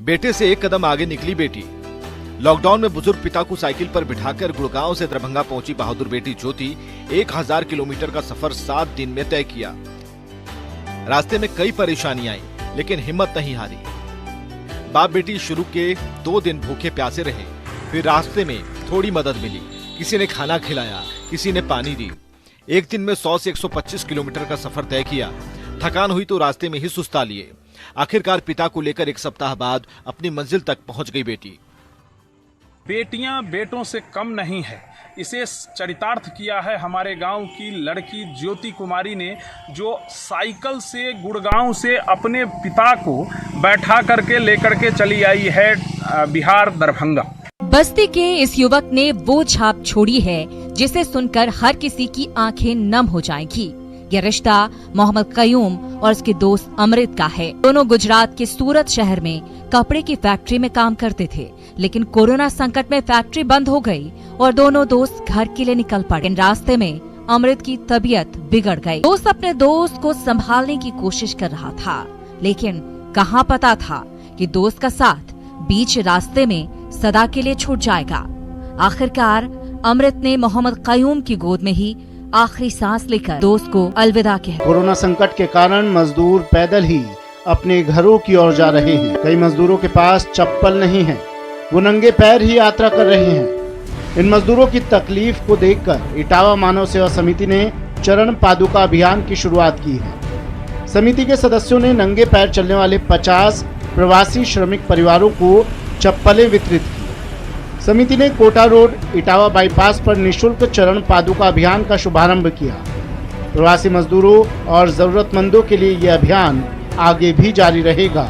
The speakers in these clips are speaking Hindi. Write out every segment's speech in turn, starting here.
बेटे से एक कदम आगे निकली बेटी। लॉकडाउन में बुजुर्ग पिता को साइकिल पर बिठाकर गुड़गांव से दरभंगा पहुंची बहादुर बेटी ज्योति 1000 किलोमीटर का सफर 7 दिन में तय किया। रास्ते में कई परेशानियां आई, लेकिन हिम्मत नहीं हारी। बाप बेटी शुरू के 2 दिन भूखे प्यासे रहे, फिर रास्ते में थोड़ी मदद मिली। किसी ने खाना खिलाया, किसी ने पानी दी। एक दिन में 100 से 125 किलोमीटर का सफर तय किया। थकान हुई तो रास्ते में ही सुस्ता लिए। आखिरकार पिता को लेकर 1 सप्ताह बाद अपनी मंजिल तक पहुंच गई बेटी। बेटियां बेटों से कम नहीं है, इसे चरितार्थ किया है हमारे गांव की लड़की ज्योति कुमारी ने, जो साइकिल से गुड़गांव से अपने पिता को बैठा करके लेकर के चली आई है बिहार दरभंगा। बस्ती के इस युवक ने वो छाप छोड़ी है जिसे सुनकर हर किसी की आंखें नम हो जाएंगी। यह रिश्ता मोहम्मद कयूम और उसके दोस्त अमृत का है। दोनों गुजरात के सूरत शहर में कपड़े की फैक्ट्री में काम करते थे, लेकिन कोरोना संकट में फैक्ट्री बंद हो गई और दोनों दोस्त घर के लिए निकल पड़े। इन रास्ते में अमृत की तबीयत बिगड़ गई। दोस्त अपने दोस्त को संभालने की कोशिश कर रहा था, लेकिन कहाँ पता था कि दोस्त का साथ बीच रास्ते में सदा के लिए छूट जाएगा। आखिरकार अमृत ने मोहम्मद कयूम की गोद में ही आखिरी सांस लेकर दोस्त को अलविदा कहा। कोरोना संकट के कारण मजदूर पैदल ही अपने घरों की ओर जा रहे हैं। कई मजदूरों के पास चप्पल नहीं है, वो नंगे पैर ही यात्रा कर रहे हैं। इन मजदूरों की तकलीफ को देखकर इटावा मानव सेवा समिति ने चरण पादुका अभियान की शुरुआत की है। समिति के सदस्यों ने नंगे पैर चलने वाले 50 प्रवासी श्रमिक परिवारों को चप्पलें वितरित की। समिति ने कोटा रोड इटावा बाईपास पर निःशुल्क चरण पादुका अभियान का शुभारंभ किया। प्रवासी मजदूरों और जरूरतमंदों के लिए यह अभियान आगे भी जारी रहेगा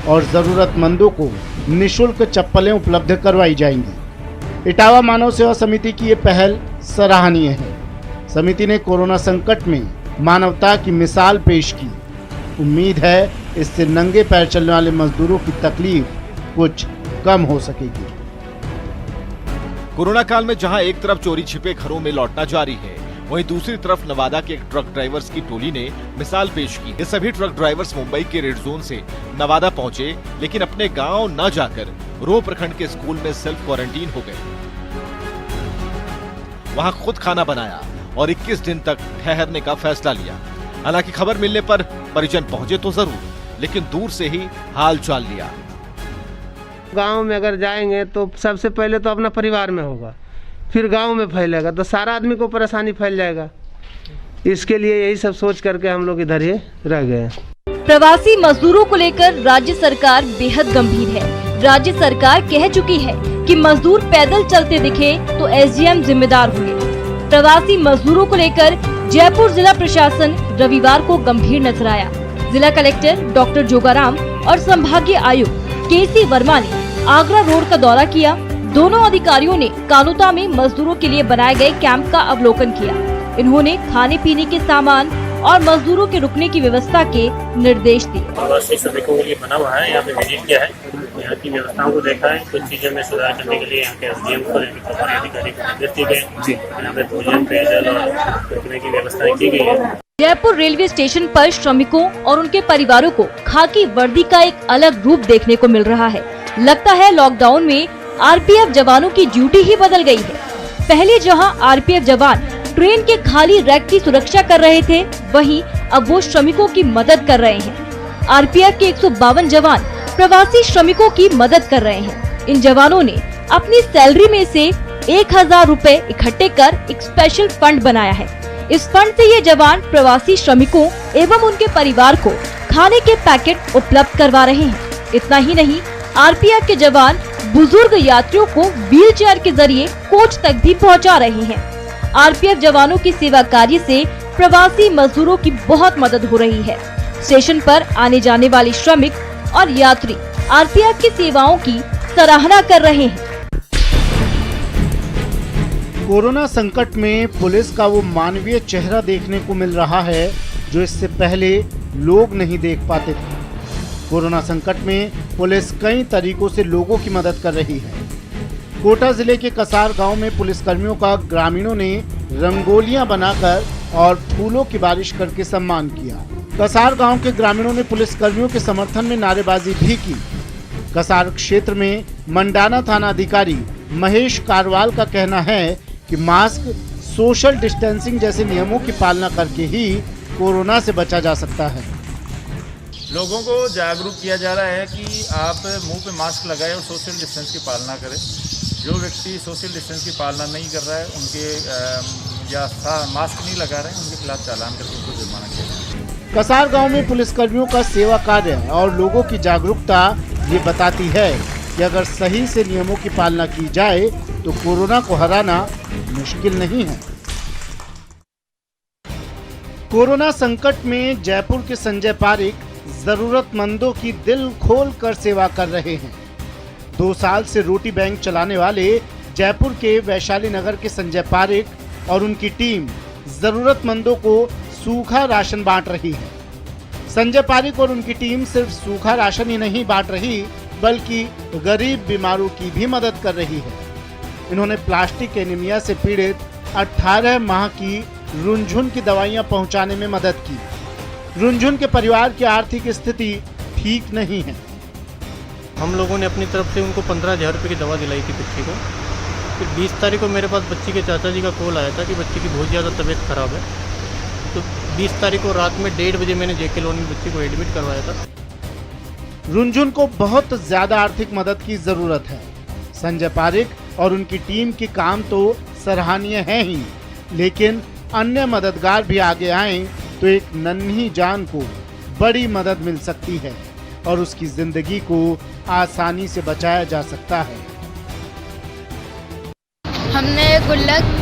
और जरूरतमंदों को निःशुल्क चप्पलें उपलब्ध करवाई जाएंगी। इटावा मानव सेवा समिति की ये पहल सराहनीय है। समिति ने कोरोना संकट में मानवता की मिसाल पेश की। उम्मीद है इससे नंगे पैर चलने वाले मजदूरों की तकलीफ कुछ कम हो सकेगी। कोरोना काल में जहां एक तरफ चोरी छिपे घरों में लौटना जारी है, वहीं दूसरी तरफ नवादा के एक ट्रक ड्राइवर्स की टोली ने मिसाल पेश की। ये सभी ट्रक ड्राइवर्स मुंबई के रेड जोन से नवादा पहुंचे, लेकिन अपने गांव न जाकर रो प्रखंड के स्कूल में सेल्फ क्वारंटीन हो गए। वहां खुद खाना बनाया और 21 दिन तक ठहरने का फैसला लिया। हालांकि खबर मिलने पर परिजन पहुंचे तो जरूर, लेकिन दूर से ही हाल चाल लिया। गांव में अगर जाएंगे तो सबसे पहले तो अपना परिवार में होगा, फिर गांव में फैलेगा तो सारा आदमी को परेशानी फैल जाएगा। इसके लिए यही सब सोच करके हम लोग इधर ही रह गए। प्रवासी मजदूरों को लेकर राज्य सरकार बेहद गंभीर है। राज्य सरकार कह चुकी है कि मजदूर पैदल चलते दिखे तो एसडीएम जिम्मेदार होंगे। प्रवासी मजदूरों को लेकर जयपुर जिला प्रशासन रविवार को गंभीर नजर आया। जिला कलेक्टर डॉक्टर जोगाराम और संभागीय आयुक्त केसी वर्मा ने आगरा रोड का दौरा किया। दोनों अधिकारियों ने कानूता में मजदूरों के लिए बनाए गए कैंप का अवलोकन किया। इन्होंने खाने पीने के सामान और मजदूरों के रुकने की व्यवस्था के निर्देश दिए। प्रवासी श्रमिकों के लिए बना हुआ है, यहाँ पे विजिट किया है, यहाँ की व्यवस्थाओं को देखा है। कुछ चीजों में सुधार करने के लिए यहाँ के एसडीएम को प्रभारी अधिकारी को निर्देश दिए गए। यहाँ पे भोजन, पेयजल और रुकने की व्यवस्थाएं की गई है। जयपुर रेलवे स्टेशन पर श्रमिकों और उनके परिवारों को खाकी वर्दी का एक अलग रूप देखने को मिल रहा है। लगता है लॉकडाउन में आरपीएफ जवानों की ड्यूटी ही बदल गई है। पहले जहां आरपीएफ जवान ट्रेन के खाली रैक की सुरक्षा कर रहे थे, वहीं अब वो श्रमिकों की मदद कर रहे हैं। आरपीएफ के 152 जवान प्रवासी श्रमिकों की मदद कर रहे हैं। इन जवानों ने अपनी सैलरी में से 1000 रुपए इकट्ठे कर एक स्पेशल फंड बनाया है। इस फंड से ये जवान प्रवासी श्रमिकों एवं उनके परिवार को खाने के पैकेट उपलब्ध करवा रहे हैं। इतना ही नहीं, आरपीएफ के जवान बुजुर्ग यात्रियों को व्हील चेयर के जरिए कोच तक भी पहुंचा रहे हैं। आरपीएफ जवानों की सेवा कार्य से प्रवासी मजदूरों की बहुत मदद हो रही है। स्टेशन पर आने जाने वाले श्रमिक और यात्री आरपीएफ की सेवाओं की सराहना कर रहे हैं। कोरोना संकट में पुलिस का वो मानवीय चेहरा देखने को मिल रहा है जो इससे पहले लोग नहीं देख पाते थे। कोरोना संकट में पुलिस कई तरीकों से लोगों की मदद कर रही है। कोटा जिले के कसार गांव में पुलिसकर्मियों का ग्रामीणों ने रंगोलियां बनाकर और फूलों की बारिश करके सम्मान किया। कसार गांव के ग्रामीणों ने पुलिसकर्मियों के समर्थन में नारेबाजी भी की। कसार क्षेत्र में मंडाना थाना अधिकारी महेश कारवाल का कहना है कि मास्क, सोशल डिस्टेंसिंग जैसे नियमों की पालना करके ही कोरोना से बचा जा सकता है। लोगों को जागरूक किया जा रहा है कि आप मुंह पे मास्क लगाएं और सोशल डिस्टेंस की पालना करें। जो व्यक्ति सोशल डिस्टेंस की पालना नहीं कर रहा है उनके मास्क नहीं लगा रहे हैं उनके खिलाफ चालान करके उनको जुर्माना किया जाए। कसार गांव में पुलिसकर्मियों का सेवा कार्य और लोगों की जागरूकता ये बताती है कि अगर सही से नियमों की पालना की जाए तो कोरोना को हराना मुश्किल नहीं है। कोरोना संकट में जयपुर के संजय पारिक जरूरतमंदों की दिल खोल कर सेवा कर रहे हैं। 2 साल से रोटी बैंक चलाने वाले जयपुर के वैशाली नगर के संजय पारिक और उनकी टीम जरूरतमंदों को सूखा राशन बांट रही है। संजय पारिक और उनकी टीम सिर्फ सूखा राशन ही नहीं बांट रही बल्कि गरीब बीमारों की भी मदद कर रही है। इन्होंने प्लास्टिक एनीमिया से पीड़ित 18 माह की रुनझुन की दवाइयां पहुंचाने में मदद की। रुनझुन के परिवार की आर्थिक स्थिति ठीक नहीं है। हम लोगों ने अपनी तरफ से उनको 15,000 रुपये की दवा दिलाई थी बच्ची को। फिर 20 तारीख को मेरे पास बच्ची के चाचा जी का कॉल आया था कि बच्ची की बहुत ज़्यादा तबीयत खराब है। तो 20 तारीख को रात में 1:30 बजे मैंने जेके कॉलोनी में बच्ची को एडमिट करवाया था। रुनझुन को बहुत ज्यादा आर्थिक मदद की जरूरत है। संजय पारिक और उनकी टीम के काम तो सराहनीय है ही, लेकिन अन्य मददगार भी आगे आएं तो एक नन्ही जान को बड़ी मदद मिल सकती है और उसकी जिंदगी को आसानी से बचाया जा सकता है। हमने गुल्लक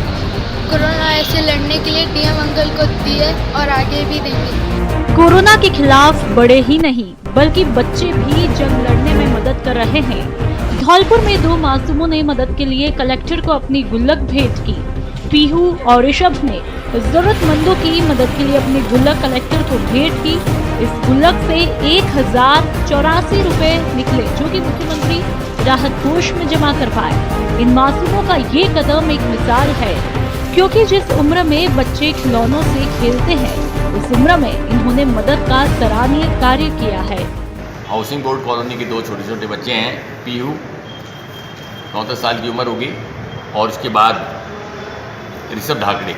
कोरोना से लड़ने के लिए डीएम अंकल को दी है और आगे भी देंगे। कोरोना के खिलाफ बड़े ही नहीं बल्कि बच्चे भी जंग लड़ने में मदद कर रहे हैं। धौलपुर में 2 मासूमों ने मदद के लिए कलेक्टर को अपनी गुल्लक भेंट की। पीहू और ऋषभ ने जरूरतमंदों की मदद के लिए अपनी गुल्लक कलेक्टर को भेंट की। इस गुल्लक से 1084 रुपए निकले जो कि मुख्यमंत्री राहत कोष में जमा कर पाए। इन मासूमों का ये कदम एक मिसाल है, क्योंकि जिस उम्र में बच्चे खिलौनों से खेलते हैं उस उम्र में इन्होंने मदद का सराहनीय कार्य किया है। हाउसिंग बोर्ड कॉलोनी के 2 छोटे छोटे बच्चे हैं। पीहू 9 साल की उम्र होगी और उसके बाद ऋषभ ढाकड़े,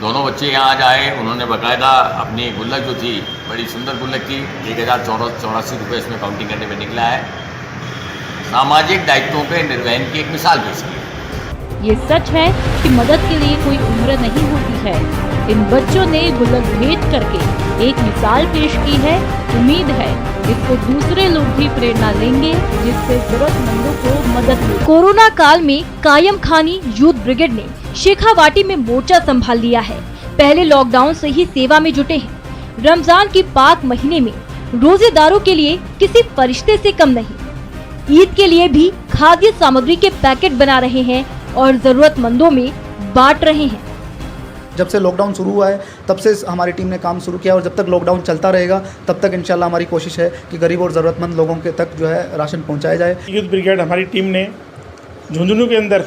दोनों बच्चे यहाँ आज आए। उन्होंने बाकायदा अपनी गुल्लक जो थी, बड़ी सुंदर गुल्लक थी, 1084 रुपये इसमें काउंटिंग करने में निकला है। सामाजिक दायित्वों के निर्वहन की एक मिसाल पेश की। ये सच है कि मदद के लिए कोई उम्र नहीं होती है। इन बच्चों ने गुल्लक भेंट करके एक मिसाल पेश की है। उम्मीद है इससे दूसरे लोग भी प्रेरणा लेंगे जिससे जरूरतमंदों को मदद मिले। कोरोना काल में कायम खानी यूथ ब्रिगेड ने शेखावाटी में मोर्चा संभाल लिया है। पहले लॉकडाउन से ही सेवा में जुटे हैं। रमजान की पाक महीने में रोजेदारों के लिए किसी फरिश्ते से कम नहीं। ईद के लिए भी खाद्य सामग्री के पैकेट बना रहे हैं और जरूरतमंदों में बांट रहे हैं। जब से लॉकडाउन शुरू हुआ है तब से हमारी टीम ने काम शुरू किया और जब तक लॉकडाउन चलता रहेगा तब तक इंशाल्लाह हमारी कोशिश है कि गरीब और ज़रूरतमंद लोगों के तक जो है राशन पहुंचाया जाए। यूथ ब्रिगेड हमारी टीम ने झुंझुनू के अंदर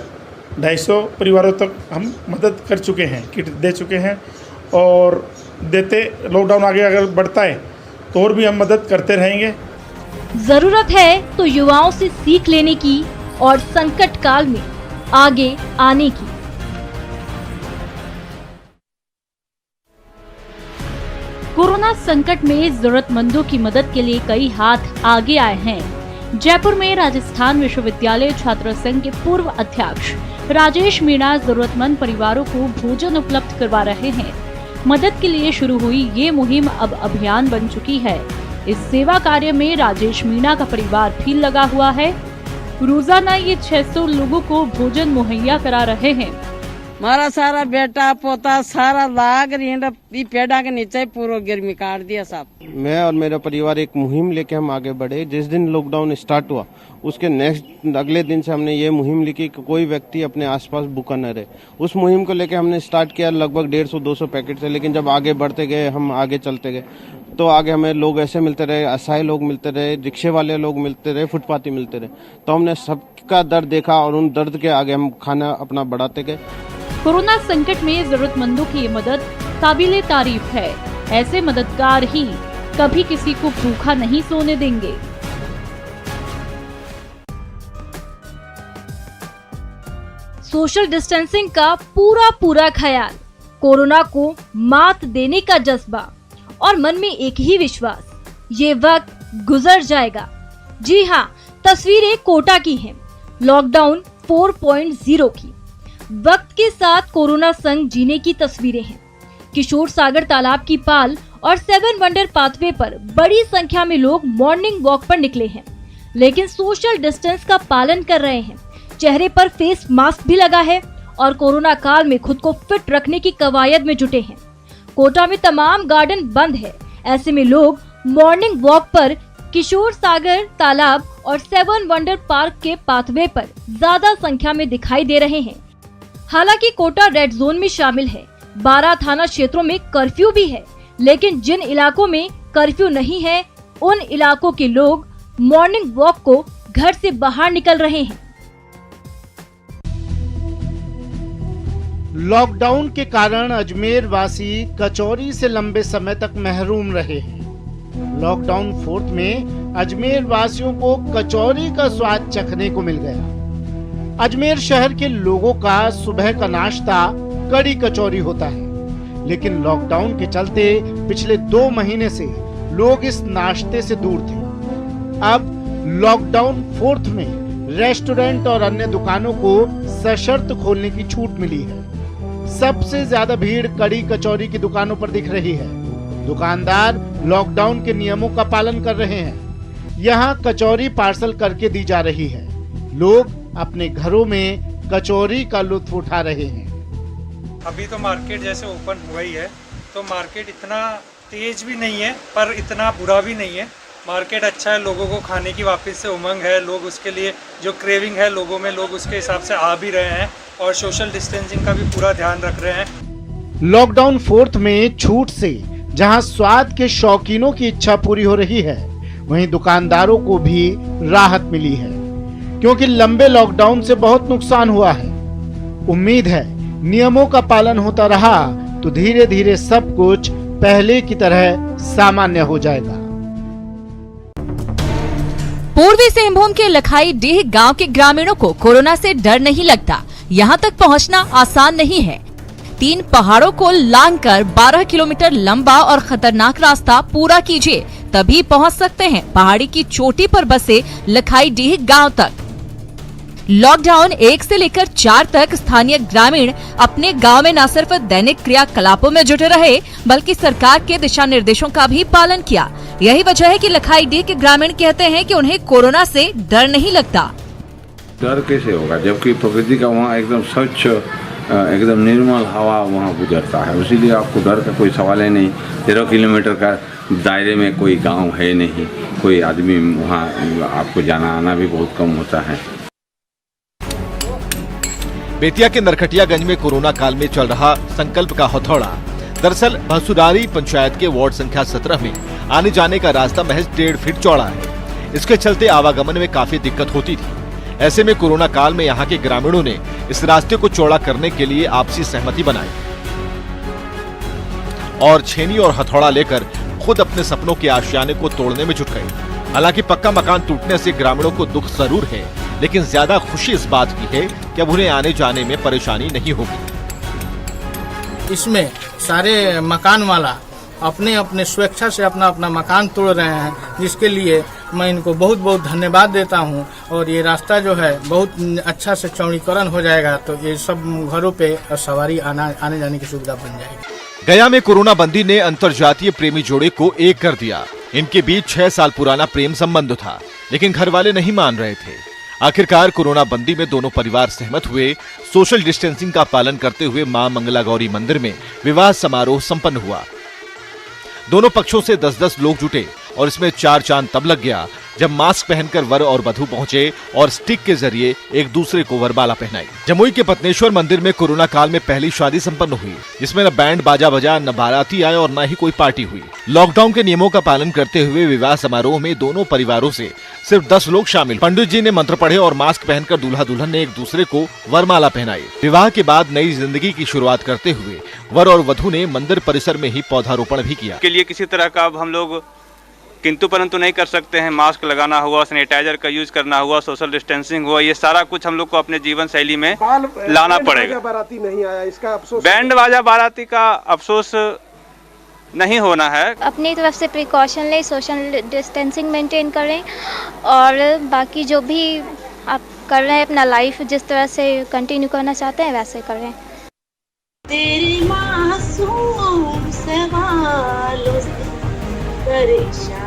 250 परिवारों तक हम मदद कर चुके हैं, किट दे चुके हैं और देते। लॉकडाउन आगे अगर बढ़ता है तो और भी हम मदद करते रहेंगे। जरूरत है तो युवाओं से सीख लेने की और संकट काल में आगे आने की। कोरोना संकट में जरूरतमंदों की मदद के लिए कई हाथ आगे आए हैं। जयपुर में राजस्थान विश्वविद्यालय छात्र संघ के पूर्व अध्यक्ष राजेश मीणा जरूरतमंद परिवारों को भोजन उपलब्ध करवा रहे हैं। मदद के लिए शुरू हुई ये मुहिम अब अभियान बन चुकी है। इस सेवा कार्य में राजेश मीणा का परिवार भी लगा हुआ है। रोजाना ये 600 लोगों को भोजन मुहैया करा रहे हैं। मारा सारा बेटा पोता सारा लाग रही पेड़ा के नीचे पूरा गर्मी काट दिया साहब। मैं और मेरा परिवार एक मुहिम लेके हम आगे बढ़े। जिस दिन लॉकडाउन स्टार्ट हुआ उसके अगले दिन से हमने ये मुहिम लिखी कि कोई व्यक्ति अपने आसपास भूखा न रहे। उस मुहिम को लेके हमने स्टार्ट किया लगभग 150-200 पैकेट से, लेकिन जब आगे बढ़ते गए, हम आगे चलते गए तो आगे हमें लोग ऐसे मिलते रहे, असहाय लोग मिलते रहे, रिक्शे वाले लोग मिलते रहे, फुटपाथी मिलते रहे। तो हमने सबका दर्द देखा और उन दर्द के आगे हम खाना अपना बढ़ाते गए। कोरोना संकट में जरूरतमंदों की ये मदद काबिले तारीफ है। ऐसे मददगार ही कभी किसी को भूखा नहीं सोने देंगे। सोशल डिस्टेंसिंग का पूरा ख्याल, कोरोना को मात देने का जज्बा और मन में एक ही विश्वास, ये वक्त गुजर जाएगा। जी हाँ, तस्वीरें कोटा की हैं, लॉकडाउन 4.0 की। वक्त के साथ कोरोना संग जीने की तस्वीरें हैं। किशोर सागर तालाब की पाल और 7 वंडर पाथवे पर बड़ी संख्या में लोग मॉर्निंग वॉक पर निकले हैं, लेकिन सोशल डिस्टेंस का पालन कर रहे हैं। चेहरे पर फेस मास्क भी लगा है और कोरोना काल में खुद को फिट रखने की कवायद में जुटे हैं। कोटा में तमाम गार्डन बंद है, ऐसे में लोग मॉर्निंग वॉक पर किशोर सागर तालाब और 7 वंडर पार्क के पाथवे पर ज्यादा संख्या में दिखाई दे रहे हैं। हालांकि कोटा रेड जोन में शामिल है, 12 थाना क्षेत्रों में कर्फ्यू भी है, लेकिन जिन इलाकों में कर्फ्यू नहीं है, उन इलाकों के लोग मॉर्निंग वॉक को घर से बाहर निकल रहे हैं। लॉकडाउन के कारण अजमेर वासी कचौरी से लंबे समय तक महरूम रहे हैं। लॉकडाउन 4 में अजमेर वासियों को कचौरी का स्वाद चखने को मिल गया। अजमेर शहर के लोगों का सुबह का नाश्ता कड़ी कचौरी होता है, लेकिन लॉकडाउन के चलते पिछले 2 महीने से लोग इस नाश्ते से दूर थे। अब लॉकडाउन 4 में रेस्टोरेंट और अन्य दुकानों को सशर्त खोलने की छूट मिली है। सबसे ज्यादा भीड़ कड़ी कचौरी की दुकानों पर दिख रही है। दुकानदार लॉकडाउन के नियमों का पालन कर रहे हैं। यहाँ कचौरी पार्सल करके दी जा रही है। लोग अपने घरों में कचौरी का लुत्फ उठा रहे हैं। अभी तो मार्केट जैसे ओपन हुआ ही है, तो मार्केट इतना तेज भी नहीं है पर इतना बुरा भी नहीं है। मार्केट अच्छा है, लोगों को खाने की वापस से उमंग है, लोग उसके लिए जो क्रेविंग है लोगों में, लोग उसके हिसाब से आ भी रहे हैं और सोशल डिस्टेंसिंग का भी पूरा ध्यान रख रहे हैं। लॉकडाउन 4 में छूट से जहां स्वाद के शौकीनों की इच्छा पूरी हो रही है, वहीं दुकानदारों को भी राहत मिली है, क्योंकि लंबे लॉकडाउन से बहुत नुकसान हुआ है। उम्मीद है नियमों का पालन होता रहा तो धीरे धीरे सब कुछ पहले की तरह सामान्य हो जाएगा। पूर्वी सिंहभूम के लखाई डीह गांव के ग्रामीणों को कोरोना से डर नहीं लगता। यहां तक पहुंचना आसान नहीं है। 3 पहाड़ों को लांघकर 12 किलोमीटर लंबा और खतरनाक रास्ता पूरा कीजिए, तभी पहुंच सकते हैं पहाड़ी की चोटी पर बसे लखाई डीह गांव तक। लॉकडाउन 1 से लेकर 4 तक स्थानीय ग्रामीण अपने गांव में न सिर्फ दैनिक क्रियाकलापों में जुटे रहे, बल्कि सरकार के दिशा निर्देशों का भी पालन किया। यही वजह है कि लखाईडीह के ग्रामीण कहते हैं कि उन्हें कोरोना से डर नहीं लगता। डर कैसे होगा, जबकि प्रकृति का वहाँ एकदम स्वच्छ, एकदम निर्मल हवा वहाँ गुजरता है, इसीलिए आपको डर का कोई सवाल है नहीं। 13 किलोमीटर का दायरे में कोई गांव है नहीं, कोई आदमी वहाँ, आपको जाना आना भी बहुत कम होता है। बेतिया के नरकटियागंज में कोरोना काल में चल रहा संकल्प का हथौड़ा। दरअसल भसुरारी पंचायत के वार्ड संख्या 17 में आने जाने का रास्ता महज 1.5 फीट चौड़ा है। इसके चलते आवागमन में काफी दिक्कत होती थी। ऐसे में कोरोना काल में यहाँ के ग्रामीणों ने इस रास्ते को चौड़ा करने के लिए आपसी सहमति बनाई और छेनी और हथौड़ा लेकर खुद अपने सपनों के आशियाने को तोड़ने में जुट गए। हालांकि पक्का मकान टूटने से ग्रामीणों को दुख जरूर है, लेकिन ज्यादा खुशी इस बात की है कि अब उन्हें आने जाने में परेशानी नहीं होगी। इसमें सारे मकान वाला अपने अपने स्वेच्छा से अपना अपना मकान तोड़ रहे हैं, जिसके लिए मैं इनको बहुत बहुत धन्यवाद देता हूं। और ये रास्ता जो है बहुत अच्छा से चौड़ीकरण हो जाएगा, तो ये सब घरों पे सवारी आने जाने की सुविधा बन जाएगी। गया में कोरोना बंदी ने अंतरजातीय प्रेमी जोड़े को एक कर दिया। इनके बीच 6 साल पुराना प्रेम संबंध था, लेकिन घर वाले नहीं मान रहे थे। आखिरकार कोरोना बंदी में दोनों परिवार सहमत हुए। सोशल डिस्टेंसिंग का पालन करते हुए मां मंगला गौरी मंदिर में विवाह समारोह संपन्न हुआ। दोनों पक्षों से 10-10 लोग जुटे और इसमें 4 चांद तब लग गया जब मास्क पहनकर वर और वधू पहुंचे और स्टिक के जरिए एक दूसरे को वरमाला पहनाई। जमुई के पत्नेश्वर मंदिर में कोरोना काल में पहली शादी संपन्न हुई, जिसमें न बैंड बाजा बजा, न बाराती आए और न ही कोई पार्टी हुई। लॉकडाउन के नियमों का पालन करते हुए विवाह समारोह में दोनों परिवारों से सिर्फ 10 लोग शामिल। पंडित जी ने मंत्र पढ़े और मास्क पहनकर दूल्हा दुल्हन ने एक दूसरे को वरमाला पहनाई। विवाह के बाद नई जिंदगी की शुरुआत करते हुए वर और वधू ने मंदिर परिसर में ही पौधारोपण भी किया। के लिए किसी तरह का अब हम लोग किंतु परंतु नहीं कर सकते हैं। मास्क लगाना हुआ, सैनिटाइजर का यूज करना हुआ, सोशल डिस्टेंसिंग हुआ, ये सारा कुछ हम लोग को अपने जीवन शैली में लाना पड़ेगा। बाराती नहीं आया, इसका अफसोस। बैंड बाजा बाराती का अफसोस नहीं होना है। अपनी तरफ से प्रिकॉशन लें, सोशल डिस्टेंसिंग मेंटेन करें और बाकी जो भी आप कर रहे हैं अपना लाइफ जिस तरह से कंटिन्यू करना चाहते हैं वैसे करें। तेरी मासूम सवालों से परेशान।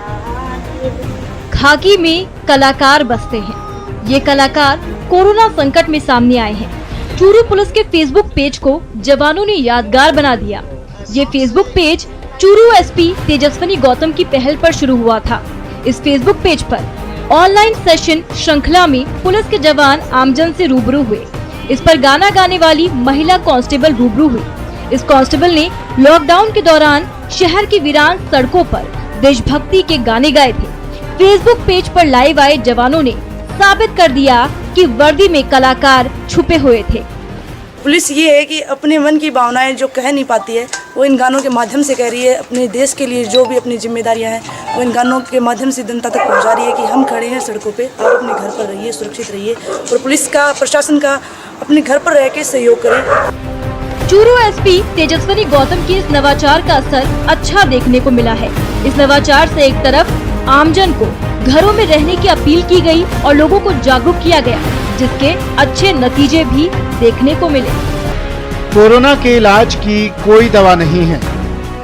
खाकी में कलाकार बसते हैं। ये कलाकार कोरोना संकट में सामने आए हैं। चूरू पुलिस के फेसबुक पेज को जवानों ने यादगार बना दिया। ये Facebook page Churu SP Tejaswini Gautam की पहल पर शुरू हुआ था। इस फेसबुक पेज पर ऑनलाइन सेशन श्रृंखला में पुलिस के जवान आमजन से रूबरू हुए। इस पर गाना गाने वाली महिला कांस्टेबल रूबरू हुई। इस कांस्टेबल ने लॉकडाउन के दौरान शहर की वीरान सड़कों पर देशभक्ति के गाने गाए थे। फेसबुक पेज पर लाइव आए जवानों ने साबित कर दिया कि वर्दी में कलाकार छुपे हुए थे। पुलिस ये है कि अपने मन की भावनाएं जो कह नहीं पाती है वो इन गानों के माध्यम से कह रही है। अपने देश के लिए जो भी अपनी जिम्मेदारियां हैं वो इन गानों के माध्यम से जनता तक पहुंचा रही है कि हम खड़े हैं सड़कों पे, आप अपने घर पर रहिए, सुरक्षित रहिए और पुलिस का, प्रशासन का अपने घर पर रह के सहयोग करें। चूरू एसपी तेजस्विनी गौतम की इस नवाचार का असर अच्छा देखने को मिला है। इस नवाचार से एक तरफ आमजन को घरों में रहने की अपील की गई और लोगों को जागरूक किया गया, जिसके अच्छे नतीजे भी देखने को मिले। कोरोना के इलाज की कोई दवा नहीं है।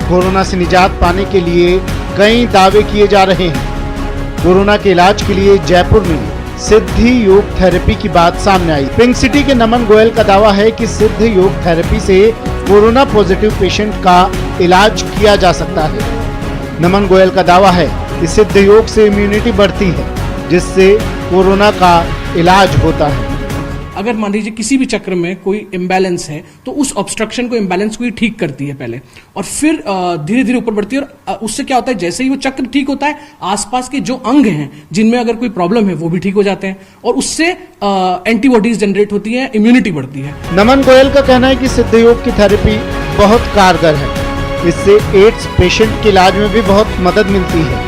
कोरोना से निजात पाने के लिए कई दावे किए जा रहे हैं। कोरोना के इलाज के लिए जयपुर में सिद्धि योग थेरेपी की बात सामने आई। पिंक सिटी के नमन गोयल का दावा है कि सिद्ध योग थेरेपी से कोरोना पॉजिटिव पेशेंट का इलाज किया जा सकता है। नमन गोयल का दावा है कि सिद्ध योग से इम्यूनिटी बढ़ती है, जिससे कोरोना का इलाज होता है। अगर मान लीजिए किसी भी चक्र में कोई इम्बैलेंस है तो उस ऑब्स्ट्रक्शन को, इम्बैलेंस को ही ठीक करती है पहले और फिर धीरे धीरे ऊपर बढ़ती है। और उससे क्या होता है, जैसे ही वो चक्र ठीक होता है आसपास के जो अंग हैं जिनमें अगर कोई प्रॉब्लम है वो भी ठीक हो जाते हैं और उससे एंटीबॉडीज जनरेट होती है, इम्यूनिटी बढ़ती है। नमन गोयल का कहना है कि सिद्ध योग की थेरेपी बहुत कारगर है। इससे एड्स पेशेंट के इलाज में भी बहुत मदद मिलती है।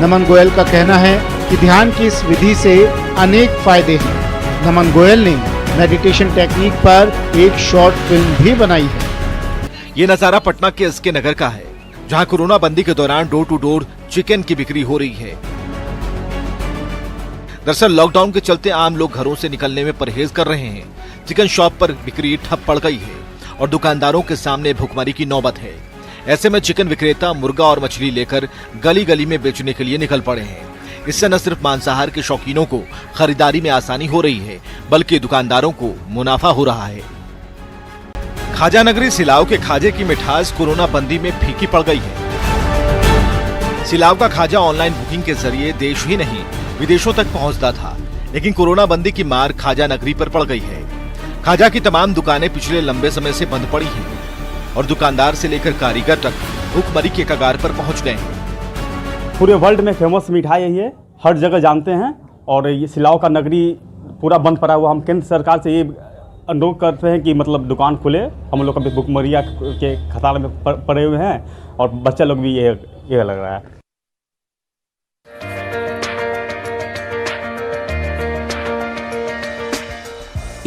नमन गोयल का कहना है कि ध्यान की इस विधि से अनेक फायदे हैं। नमन गोयल ने मेडिटेशन टेक्निक पर एक शॉर्ट फिल्म भी बनाई है। ये नजारा पटना के एसके नगर का है, जहां कोरोना बंदी के दौरान डोर टू डोर चिकन की बिक्री हो रही है। दरअसल लॉकडाउन के चलते आम लोग घरों से निकलने में परहेज कर रहे हैं। चिकन शॉप पर बिक्री ठप पड़ गई है और दुकानदारों के सामने भुखमरी की नौबत है। ऐसे में चिकन विक्रेता मुर्गा और मछली लेकर गली गली में बेचने के लिए निकल पड़े हैं। इससे न सिर्फ मांसाहार के शौकीनों को खरीदारी में आसानी हो रही है, बल्कि दुकानदारों को मुनाफा हो रहा है। खाजा नगरी सिलाव के खाजे की मिठास कोरोना बंदी में फीकी पड़ गई है। सिलाव का खाजा ऑनलाइन बुकिंग के जरिए देश ही नहीं विदेशों तक पहुंचता था, लेकिन कोरोना बंदी की मार खाजा नगरी पर पड़ गई है। खाजा की तमाम दुकानें पिछले लंबे समय से बंद पड़ी हैं और दुकानदार से लेकर कारीगर तक भूखमरी के कगार पर पहुंच गए हैं। पूरे वर्ल्ड में फेमस मिठाई यही है, हर जगह जानते हैं और ये सिलाव का नगरी पूरा बंद पड़ा हुआ। हम केंद्र सरकार से ये अनुरोध करते हैं कि मतलब दुकान खुले। हम लोग अभी भुखमरिया के खतरे में पड़े हुए हैं और बच्चे लोग भी ये लग रहा है।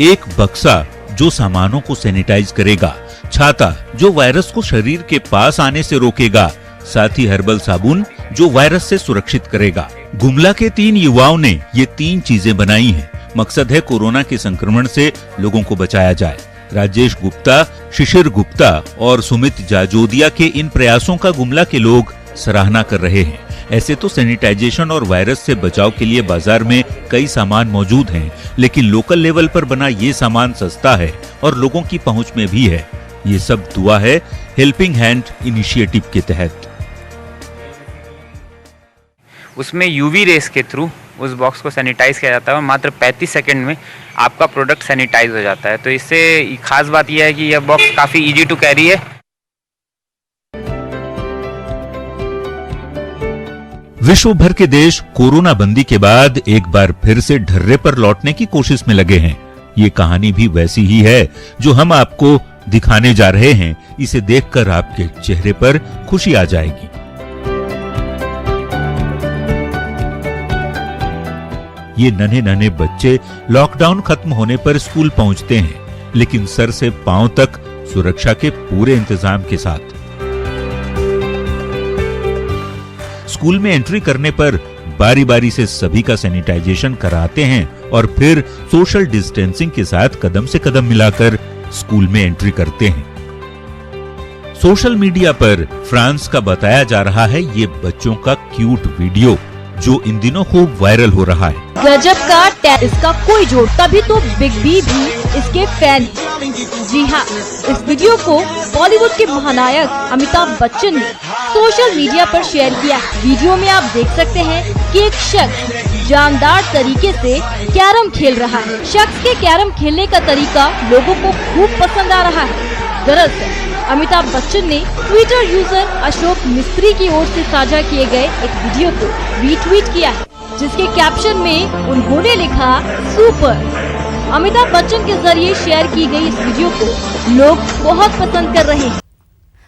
एक बक्सा जो सामानों को सैनिटाइज करेगा, छाता जो वायरस को शरीर के पास आने से रोकेगा, साथ ही हर्बल साबुन जो वायरस से सुरक्षित करेगा। गुमला के 3 युवाओं ने ये 3 चीजें बनाई हैं। मकसद है कोरोना के संक्रमण से लोगों को बचाया जाए। राजेश गुप्ता, शिशिर गुप्ता और सुमित जाजोदिया के इन प्रयासों का गुमला के लोग सराहना कर रहे हैं। ऐसे तो सैनिटाइजेशन और वायरस से बचाव के लिए बाजार में कई सामान मौजूद हैं, लेकिन लोकल लेवल पर बना ये सामान सस्ता है और लोगों की पहुंच में भी है। ये सब दुआ है हेल्पिंग हैंड इनिशिएटिव के तहत। उसमें यूवी रेस के थ्रू उस बॉक्स को सैनिटाइज किया जाता है और मात्र 35 सेकंड में आपका प्रोडक्ट सैनिटाइज हो जाता है। तो इससे खास बात यह है कि यह बॉक्स काफ़ी इजी टू कैरी है। विश्व भर के देश कोरोना बंदी के बाद एक बार फिर से ढर्रे पर लौटने की कोशिश में लगे हैं। ये कहानी भी वैसी ही है जो हम आपको दिखाने जा रहे हैं। इसे देखकर आपके चेहरे पर खुशी आ जाएगी। ये नन्हे नन्हे बच्चे लॉकडाउन खत्म होने पर स्कूल पहुंचते हैं, लेकिन सर से पांव तक सुरक्षा के पूरे इंतजाम के साथ। स्कूल में एंट्री करने पर बारी बारी से सभी का सैनिटाइजेशन कराते हैं और फिर सोशल डिस्टेंसिंग के साथ कदम से कदम मिलाकर स्कूल में एंट्री करते हैं। सोशल मीडिया पर फ्रांस का बताया जा रहा है ये बच्चों का क्यूट वीडियो, जो इन दिनों खूब वायरल हो रहा है। गजब का टैलेंट, इसका कोई जोड़, तभी तो बिग बी भी इसके फैन। जी हाँ, इस वीडियो को बॉलीवुड के महानायक अमिताभ बच्चन ने सोशल मीडिया पर शेयर किया। वीडियो में आप देख सकते हैं कि एक शख्स जानदार तरीके से कैरम खेल रहा है। शख्स के कैरम खेलने का तरीका लोगों को खूब पसंद आ रहा है। दरअसल अमिताभ बच्चन ने ट्विटर यूजर अशोक मिस्त्री की ओर से साझा किए गए एक वीडियो को रीट्वीट किया है, जिसके कैप्शन में उन्होंने लिखा सुपर। अमिताभ बच्चन के जरिए शेयर की गई इस वीडियो को लोग बहुत पसंद कर रहे हैं।